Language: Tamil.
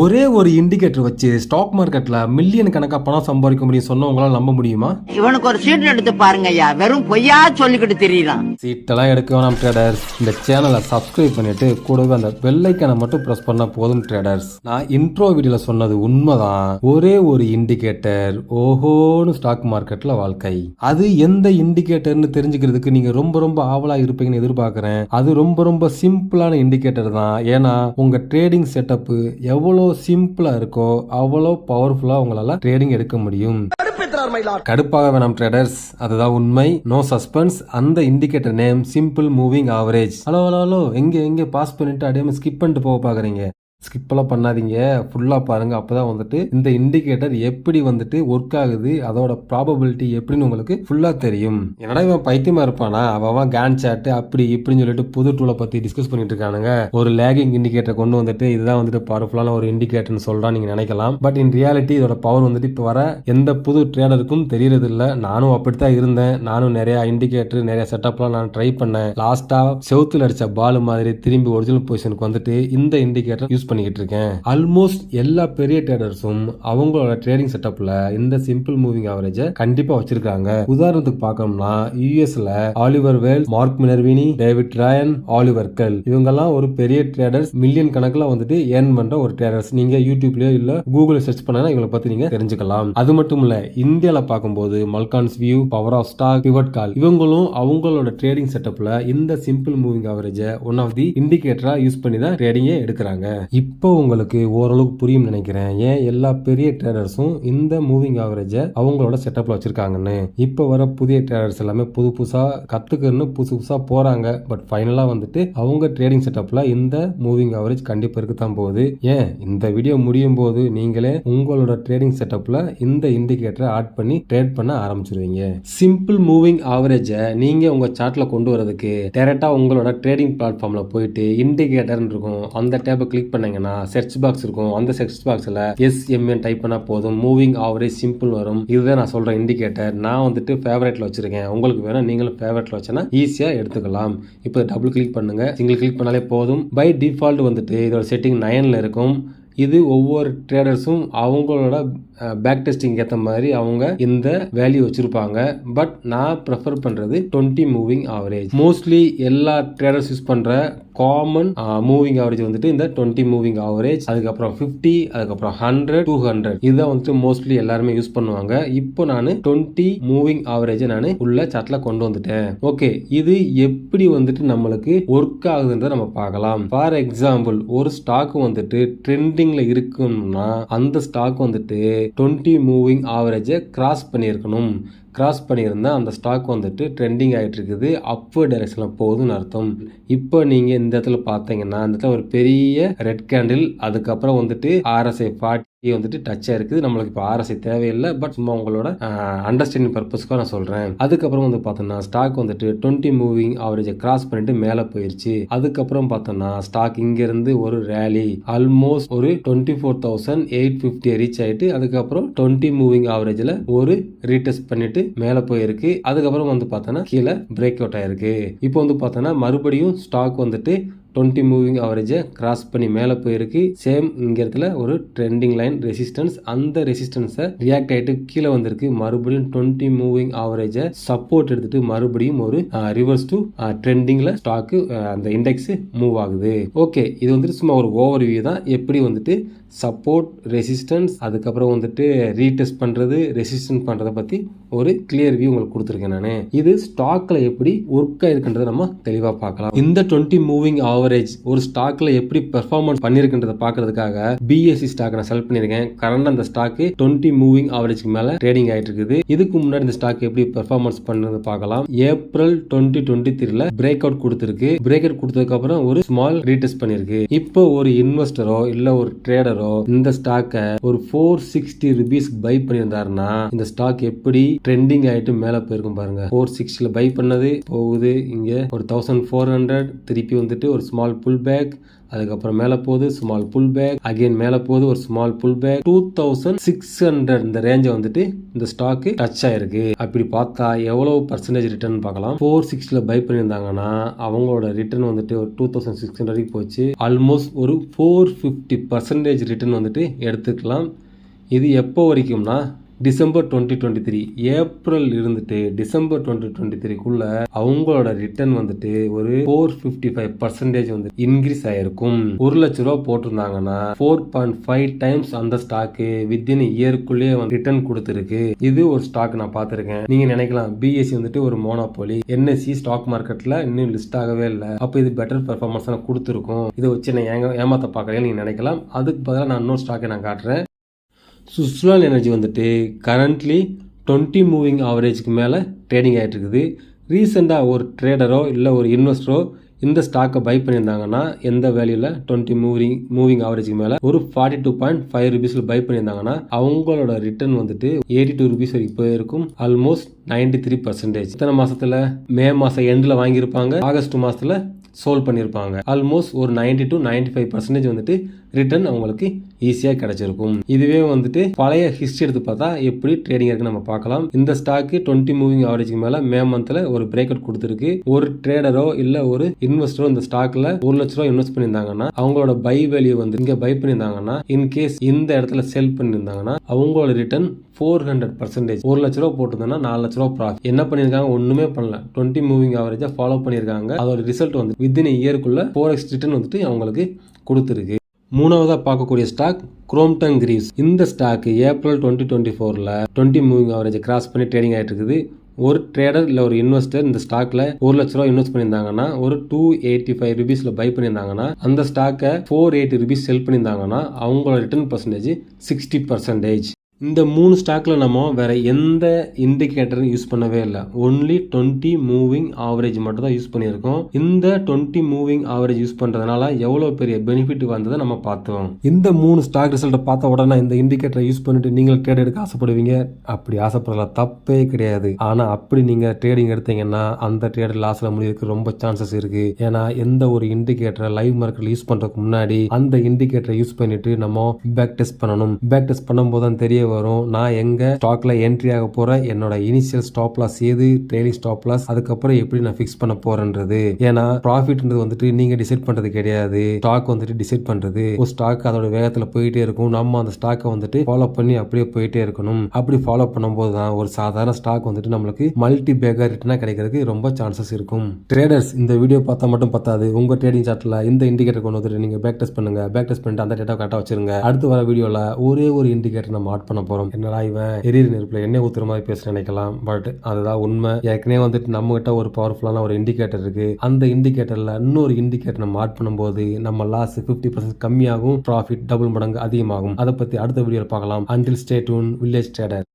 ஒரே ஒரு இண்டிகேட்டர் வச்சு ஸ்டாக் மார்க்கெட்ல மில்லியன் கணக்கா பணம் சம்பாதிக்க முடியும் சொன்னா உங்களால நம்ப முடியுமா? இவனுக்கு ஒரு சீட் எடுத்து பாருங்க ஐயா, வெறும் பொய்யா சொல்லிக்கிட்டு தெரியலாம். சீட்டெல்லாம் எடுக்க வேணாம் ட்ரேடர்ஸ். இந்த சேனலை சப்ஸ்கிரைப் பண்ணிட்டு கூடவே அந்த பெல் ஐக்கானை மட்டும் பிரஸ் பண்ணா போதும் ட்ரேடர்ஸ். நான் இன்ட்ரோ வீடியோல சொன்னது உண்மைதான். ஒரே ஒரு இண்டிகேட்டர் ஓஹோன்னு ஸ்டாக் மார்க்கெட்ல வாழ்க்கை. அது எந்த இண்டிகேட்டர்னு தெரிஞ்சுக்கிறதுக்கு நீங்க ரொம்ப ஆவலா இருப்பீங்கன்னு எதிர்பார்க்கிறேன். அது ரொம்ப சிம்பிளான இண்டிகேட்டர் தான். ஏன்னா உங்க ட்ரேடிங் செட்டப் எவ்வளவு சிம்பிளா இருக்கோ அவ்வளோ பவர்ஃபுல்லா உங்களால ட்ரேடிங் எடுக்க முடியும். கடுப்பாக வேணாம் ட்ரேடர்ஸ், அதுதான் உண்மை. No suspense. அந்த indicator name simple moving average. Hello எங்க பாஸ் பண்ணிட்டு அப்படியே ஸ்கிப் பண்ணிட்டு போக பாக்குறீங்க? ஸ்கிப்பெல்லாம் பண்ணாதீங்க, ஃபுல்லாக பாருங்கள். அப்போ தான் வந்துட்டு இந்த இண்டிகேட்டர் எப்படி வந்துட்டு ஒர்க் ஆகுது, அதோட ப்ராபபிலிட்டி எப்படின்னு உங்களுக்கு ஃபுல்லாக தெரியும். என்னடா இவன் பைத்தியமாக இருப்பானா, அவன் கேன் சாட்டு அப்படி இப்படின்னு சொல்லிட்டு புது டூலை பற்றி டிஸ்கஸ் பண்ணிட்டு இருக்கானுங்க. ஒரு லேகிங் இண்டிகேட்டர் கொண்டு வந்துட்டு இதுதான் வந்துட்டு பவர்ஃபுல்லான ஒரு இண்டிகேட்டர்னு சொல்கிறான் நீங்கள் நினைக்கலாம். பட் இன் ரியாலிட்டி இதோட பவர் வந்துட்டு இப்போ வர எந்த புது ட்ரேடருக்கும் தெரியறது இல்லை. நானும் அப்படித்தான் இருந்தேன். நானும் நிறைய இண்டிகேட்டர் நிறைய செட்டப்லாம் நான் ட்ரை பண்ணேன். லாஸ்ட்டாக செவுத்துல அடித்த பால் மாதிரி திரும்பி ஒரிஜினல் பொசிஷனுக்கு வந்துட்டு இந்த இண்டிகேட்டர் யூஸ் பண்ணிக்கிட்டு இருக்கேன். ஆல்மோஸ்ட் எல்லா பெரிய ட்ரேடர்ஸும் அவங்களோட ட்ரேடிங் செட்டப்ல இந்த சிம்பிள் மூவிங் ஆவரேஜ் கண்டிப்பா வச்சிருக்காங்க. உதாரணத்துக்கு பார்க்கணும்னா யூஎஸ்ல ஆலிவர் வேல், மார்க் மினர்வினி, டேவிட் ராயன், ஆலிவர் கெல் இவங்கெல்லாம் ஒரு பெரிய ட்ரேடர்ஸ். மில்லியன் கணக்குல வந்துட்டு ஏர்ன் பண்ற ஒரு ட்ரேடர்ஸ். நீங்க யூடியூப்லயோ இல்ல கூகுள் சர்ச் பண்ணா இவங்களை பத்தி நீங்க தெரிஞ்சுக்கலாம். அது மட்டும் இல்ல, இந்தியால பார்க்கும்போது Malkans view, power of stock, pivot call இவங்களும் அவங்களோட ட்ரேடிங் செட்டப்ல இந்த simple moving average one of the இண்டிகேட்டரா யூஸ் பண்ணி தான் ட்ரேடிங்கே எடுக்கிறாங்க. இப்போ உங்களுக்கு ஓரளவுக்கு புரியும் நினைக்கிறேன் ஏன் எல்லா பெரிய ட்ரேடர்ஸும் இந்த மூவிங் ஆவரேஜ் அவங்களோட செட்டப்ல வச்சிருக்காங்கன்னு. இப்போ வர புதிய ட்ரேடர்ஸ் எல்லாமே புதுசா கத்துக்கன்னு புதுசா போறாங்க. பட் ஃபைனலா வந்துட்டு அவங்க ட்ரேடிங் செட்டப்ல இந்த மூவிங் ஆவரேஜ் கண்டிப்பா இருக்கத்தான் போகுது. ஏன் இந்த வீடியோ முடியும் போது நீங்களே உங்களோட ட்ரேடிங் செட்டப்ல இந்த இண்டிகேட்டரை ஆட் பண்ணி ட்ரேட் பண்ண ஆரம்பிச்சிருவீங்க. சிம்பிள் மூவிங் ஆவரேஜ் நீங்க உங்க சார்ட்ல கொண்டு வரதுக்கு டைரக்டா உங்களோட ட்ரேடிங் பிளாட்ஃபார்ம்ல போயிட்டு இண்டிகேட்டர் இருக்கும் அந்த டேபை கிளிக் பண்ணீங்கன்னா சர்ச் பாக்ஸ் இருக்கும். அந்த சர்ச் பாக்ஸ்ல SMN டைப் பண்ணா போதும், மூவிங் ஆவரேஜ் சிம்பிள் வரும். இதுதான் நான் சொல்ற இண்டிகேட்டர். நான் வந்துட்டு ஃபேவரட்ல வச்சிருக்கேன். உங்களுக்கு வேணா நீங்களும் ஃபேவரட்ல வச்சனா ஈஸியா எடுத்துக்கலாம். இப்போ டபுள் கிளிக் பண்ணுங்க, சிங்கிள் கிளிக் பண்ணாலே போதும். பை டிஃபால்ட் வந்துட்டு இதோட செட்டிங் 9ல இருக்கும். இது ஒவ்வொரு ட்ரேடர்ஸும் அவங்களோட பேக் டெஸ்டிங் ஏற்ற மாதிரி அவங்க இந்த வேல்யூ வச்சிருப்பாங்க. பட் நான் ப்ரிஃபர் பண்றது 20 மூவிங் ஆவரேஜ். மோஸ்ட்லி எல்லா ட்ரேடர்ஸ் யூஸ் பண்ற காமன் மூவிங் ஆவரேஜ் வந்துட்டு இந்த 20 மூவிங் ஆவரேஜ், அதுக்கப்புறம் 50, அதுக்கப்புறம் 100, 200 இதுதான் வந்துட்டு மோஸ்ட்லி எல்லாருமே யூஸ் பண்ணுவாங்க. இப்போ நான் 20 மூவிங் ஆவரேஜ் நான் உள்ள சார்ட்ல கொண்டு வந்துட்டேன். ஓகே, இது எப்படி வந்துட்டு நம்மளுக்கு ஒர்க் ஆகுதுன்றத நம்ம பார்க்கலாம். ஃபார் எக்ஸாம்பிள், ஒரு ஸ்டாக் வந்துட்டு ட்ரெண்டிங்ல இருக்குன்னா அந்த ஸ்டாக் வந்துட்டு 20 மூவிங் ஆவரேஜை கிராஸ் பண்ணியிருக்கணும். கிராஸ் பண்ணியிருந்தா அந்த ஸ்டாக் வந்துட்டு ட்ரெண்டிங் ஆகிட்டு இருக்குது, அப்வர்ட் டைரக்ஷனில் போகுதுன்னு அர்த்தம். இப்போ நீங்கள் இந்த இடத்துல பார்த்தீங்கன்னா இந்த இடத்துல ஒரு பெரிய ரெட் கேண்டில், அதுக்கப்புறம் வந்துட்டு RSI 40 வந்துட்டு டச் ஆயிருக்குது. நம்மளுக்கு இப்போ RSI தேவையில்லை, பட் சும்மா உங்களோட அண்டர்ஸ்டாண்டிங் பர்பஸ்க்காக நான் சொல்கிறேன். அதுக்கப்புறம் வந்து பார்த்தோன்னா ஸ்டாக் வந்துட்டு 20 மூவிங் ஆவரேஜை கிராஸ் பண்ணிட்டு மேலே போயிருச்சு. அதுக்கப்புறம் பார்த்தோன்னா ஸ்டாக் இங்கேருந்து ஒரு ரேலி ஆல்மோஸ்ட் ஒரு 24,850 ரீச் ஆகிட்டு அதுக்கப்புறம் 20 மூவிங் ஆவரேஜில் ஒரு ரீடெஸ்ட் பண்ணிட்டு மேல போயிருக்கு. அதுக்கப்புறம் வந்து பார்த்தோன்னா கீழே பிரேக் அவுட் ஆயிருக்கு. இப்போ வந்து பார்த்தோன்னா மறுபடியும் ஸ்டாக் வந்துட்டு 20 மூவிங் ஆவரேஜை கிராஸ் பண்ணி மேலே போயிருக்கு. சேம் இங்க இடத்துல ஒரு ட்ரெண்டிங் லைன் ரெசிஸ்டன்ஸ், அந்த ரெசிஸ்டன்ஸை ரியாக்ட் ஆகிட்டு கீழே வந்திருக்கு. மறுபடியும் 20 மூவிங் ஆவரேஜை சப்போர்ட் எடுத்துட்டு மறுபடியும் ஒரு ரிவர்ஸ் டு ட்ரெண்டிங்ல ஸ்டாக்கு அந்த இண்டெக்ஸ் மூவ் ஆகுது. ஓகே, இது வந்துட்டு சும்மா ஒரு ஓவர் வியூ தான். எப்படி வந்துட்டு சப்போர்ட், ரெசிஸ்டன்ஸ், அதுக்கப்புறம் வந்துட்டு ரீடெஸ்ட் பண்றது, ரெசிஸ்டன்ஸ் பண்றதை பத்தி ஒரு கிளியர் வியூ உங்களுக்கு கொடுத்துருக்கேன் நான். இது ஸ்டாக்ல எப்படி ஒர்க் ஆயிருக்குன்றதை நம்ம தெளிவா பார்க்கலாம். இந்த 20 மூவிங் ஆவரேஜ் ஒரு ஸ்டாக்ல எப்படி பெர்ஃபார்மன்ஸ் பண்ணிருக்குன்றதை பார்க்கறதுக்காக BSE ஸ்டாக் நான் செலக்ட் பண்ணிருக்கேன். கரண்ட் அந்த ஸ்டாக் 20 மூவிங் ஆவரேஜ்க்கு மேல ட்ரேடிங் ஆயிட்டு இருக்குது. இதுக்கு முன்னாடி இந்த ஸ்டாக் எப்படி பெர்ஃபார்மன்ஸ் பண்ணது பார்க்கலாம். ஏப்ரல் 2023ல பிரேக் அவுட் கொடுத்திருக்கு. பிரேக் அவுட் கொடுத்ததுக்கு அப்புறம் ஒரு ஸ்மால் ரீடெஸ்ட் பண்ணிருக்கு. இப்போ ஒரு இன்வெஸ்டரோ இல்ல ஒரு ட்ரேடரோ இந்த ஸ்டாக்க ஒரு 460 rupees பை பண்ணியிருந்தாருன்னா இந்த ஸ்டாக் எப்படி ட்ரெண்டிங் ஆயிட்டு மேல போயிருக்கும் பாருங்க. 460ல பை பண்ணது போகுது, இங்க ஒரு 1400 திருப்பி வந்துட்டு ஒரு ஸ்மால் புல் பேக், அதுக்கப்புறம் மேல போகுது ஸ்மால் புல் பேக், அகைன் மேல போகுது ஒரு ஸ்மால் புல் பேக். 2600 இந்த ரேஞ்சை வந்துட்டு இந்த ஸ்டாக் டச் ஆயிருக்கு. அப்படி பார்த்தா எவ்வளவு பர்சன்டேஜ் ரிட்டர்ன் பார்க்கலாம். 460ல பை பண்ணியிருந்தாங்கன்னா அவங்களோட ரிட்டர்ன் வந்துட்டு ஒரு 2600 வரைக்கும் போச்சு. ஆல்மோஸ்ட் ஒரு 450% ரிட்டர்ன் வந்துட்டு எடுத்துக்கலாம். இது எப்போ வரைக்கும்னா டிசம்பர் 2023, ஏப்ரல் இருந்துட்டு டிசம்பர் 2023க்குள்ள அவங்களோட ரிட்டர்ன் வந்துட்டு ஒரு 455% வந்து இன்க்ரீஸ் ஆயிருக்கும். 1 லட்ச ரூபா போட்டிருந்தாங்கன்னா 4.5 டைம்ஸ் அந்த ஸ்டாக்கு வித்தின் இயருக்குள்ளேயே வந்து ரிட்டர்ன் கொடுத்துருக்கு. இது ஒரு ஸ்டாக் நான் பார்த்திருக்கேன். நீங்க நினைக்கலாம் பிஎஸ்சி வந்துட்டு ஒரு மோனோபோலி, என்எஸ்சி ஸ்டாக் மார்க்கெட்ல இன்னும் லிஸ்ட் ஆகவே இல்லை, அப்ப இது பெட்டர் பெர்ஃபார்மன்ஸ் கொடுத்துருக்கும், இதை வச்சு நான் ஏமாத்த பார்க்கறேன் நீங்க நினைக்கலாம். அதுக்கு பதிலாக நான் இன்னொரு ஸ்டாக்கை நான் காட்டுறேன். சுஸ்லான் எனர்ஜி வந்துட்டு கரண்ட்லி 20 மூவிங் ஆவரேஜ்க்கு மேலே ட்ரேடிங் ஆகிட்டு இருக்குது. ரீசெண்டாக ஒரு ட்ரேடரோ இல்லை ஒரு இன்வெஸ்டரோ இந்த ஸ்டாக்கை பை பண்ணியிருந்தாங்கன்னா எந்த வேல்யூவில் 20 மூவிங் ஆவரேஜ்க்கு மேலே ஒரு 42.5 ருபீஸில் பை பண்ணியிருந்தாங்கன்னா அவங்களோட ரிட்டர்ன் வந்துட்டு 82 ருபீஸ் வரைக்கும் போயிருக்கும். ஆல்மோஸ்ட் 93%. இத்தனை மாசத்துல மே மாசம் எண்டில் வாங்கியிருப்பாங்க, ஆகஸ்ட் மாசத்துல சோல்வ் பண்ணியிருப்பாங்க. ஆல்மோஸ்ட் ஒரு 90 to 95% வந்துட்டு ரிட்டர்ன் அவங்களுக்கு ஈஸியாக கிடைச்சிருக்கும். இதுவே வந்துட்டு பழைய ஹிஸ்டரி எடுத்து பார்த்தா எப்படி ட்ரேடிங் இருக்கு நம்ம பார்க்கலாம். இந்த ஸ்டாக்கு 20 மூவிங் ஆவரேஜ்க்கு மேல மே மந்த்ல ஒரு பிரேக் அவுட் கொடுத்துருக்கு. ஒரு ட்ரேடரோ இல்ல ஒரு இன்வெஸ்டரோ இந்த ஸ்டாக்ல 1 லட்ச ரூபாய் இன்வெஸ்ட் பண்ணியிருந்தாங்கன்னா அவங்களோட பை வேல்யூ வந்து இங்க பை பண்ணியிருந்தாங்கன்னா இன்கேஸ் இந்த இடத்துல செல் பண்ணியிருந்தாங்கன்னா அவங்களோட ரிட்டர்ன் 400%. 1 லட்ச ரூபா போட்டுருந்தோம்னா 4 லட்ச ரூபா ப்ராஃபிட். என்ன பண்ணிருக்காங்க, ஒண்ணுமே பண்ணல, 20 மூவிங் ஆவரேஜா ஃபாலோ பண்ணிருக்காங்க. அதோட ரிசல்ட் வந்து வித்தின் இயருக்குள்ள 4x ரிட்டர்ன் வந்துட்டு அவங்களுக்கு கொடுத்துருக்கு. மூணாவதா பார்க்கக்கூடிய ஸ்டாக் குரோம்டன் கிரீவ்ஸ். இந்த ஸ்டாக் ஏப்ரல் 2024ல 20 மூவிங் ஆவரேஜ் கிராஸ் பண்ணி ட்ரேடிங் ஆயிட்டு இருக்குது. ஒரு ட்ரேடர் இல்லை ஒரு இன்வெஸ்டர் இந்த ஸ்டாக்ல 1 லட்ச ரூபா இன்வெஸ்ட் பண்ணியிருந்தாங்கன்னா ஒரு 285 ருபீஸ்ல பை பண்ணியிருந்தாங்கன்னா அந்த ஸ்டாக்கை 480 ருபீஸ் செல் பண்ணியிருந்தாங்கன்னா அவங்களோட ரிட்டர்ன் பர்சன்டேஜ் 60%. இந்த 3 ஸ்டாக்ல நம்ம வேற எந்த இண்டிகேட்டரும் யூஸ் பண்ணவே இல்லை. ஒன்லி 20 மூவிங் ஆவரேஜ் மட்டும் தான் யூஸ் பண்ணியிருக்கோம். இந்த 20 மூவிங் ஆவரேஜ் யூஸ் பண்றதுனால எவ்வளவு பெரிய பெனிஃபிட் வந்ததை நம்ம பார்த்தோம். இந்த 3 ஸ்டாக் ரிசல்ட்டை பார்த்த உடனே இந்த இண்டிகேட்டரை யூஸ் பண்ணிட்டு நீங்கள் ட்ரேட் எடுக்க ஆசைப்படுவீங்க. அப்படி ஆசைப்படலாம், தப்பே கிடையாது. ஆனா அப்படி நீங்க ட்ரேடிங் எடுத்தீங்கன்னா அந்த ட்ரேட் லாஸ்ல முடியறதுக்கு ரொம்ப சான்சஸ் இருக்கு. ஏன்னா எந்த ஒரு இண்டிகேட்டரை லைவ் மார்க்கெட்ல யூஸ் பண்றதுக்கு முன்னாடி அந்த இண்டிகேட்டரை யூஸ் பண்ணிட்டு நம்ம பேக் டெஸ்ட் பண்ணணும். பேக் டெஸ்ட் பண்ணும்போது தான் தெரிய வரும் நான் எங்க ஸ்டாக்ல என்ட்ரி ஆக போறேன், என்னோட இனிஷியல் ஸ்டாப் லாஸ் ஏது, ட்ரெயிலிங் ஸ்டாப் லாஸ், அதுக்கப்புறம் எப்படி நான் ஃபிக்ஸ் பண்ண போறேன்றது. ஏன்னா ப்ராஃபிட்ன்றது வந்துட்டு நீங்க டிசைட் பண்றது கிடையாது, ஸ்டாக் வந்துட்டு டிசைட் பண்றது. ஒரு ஸ்டாக் அதோட வேகத்துல போயிட்டே இருக்கும், நம்ம அந்த ஸ்டாக்கை வந்துட்டு ஃபாலோ பண்ணி அப்படியே போயிட்டே இருக்கணும். அப்படி ஃபாலோ பண்ணும்போது தான் ஒரு சாதாரண ஸ்டாக் வந்துட்டு நம்மளுக்கு மல்டி பேக்கர் ரிட்டர்னா கிடைக்கிறதுக்கு ரொம்ப சான்சஸ் இருக்கும். ட்ரேடர்ஸ் இந்த வீடியோ பார்த்தா மட்டும் பத்தாது, உங்க ட்ரேடிங் சார்ட்ல இந்த இண்டிகேட்டர் கொண்டு வந்துட்டு நீங்க பேக் டெஸ்ட் பண்ணுங்க. பேக் டெஸ்ட் பண்ணிட்டு அந்த டேட்டா கரெக்டா வச்சிருங்க. அடுத்து வர வீடியோல ஒரே ஒரு இண்டிகேட்டர் நம்ம ஆட் பண்ண போறோம். என்னடா இவன் எரியிற நெருப்புல எண்ணெய் ஊத்துற மாதிரி பேச நினைக்கலாம், பட் அதுதான் உண்மை. ஏற்கனவே வந்துட்டு நம்ம கிட்ட ஒரு பவர்ஃபுல்லான ஒரு இண்டிகேட்டர் இருக்கு. அந்த இண்டிகேட்டர்ல இன்னொரு இண்டிகேட்டர் நம்ம ஆட் பண்ணும்போது நம்ம லாஸ் 50% கம்மியாகும், ப்ராஃபிட் டபுள் மடங்கு அதிகமாகும். அதை பத்தி அடுத்த வீடியோல பார்க்கலாம். Until stay tune village trader.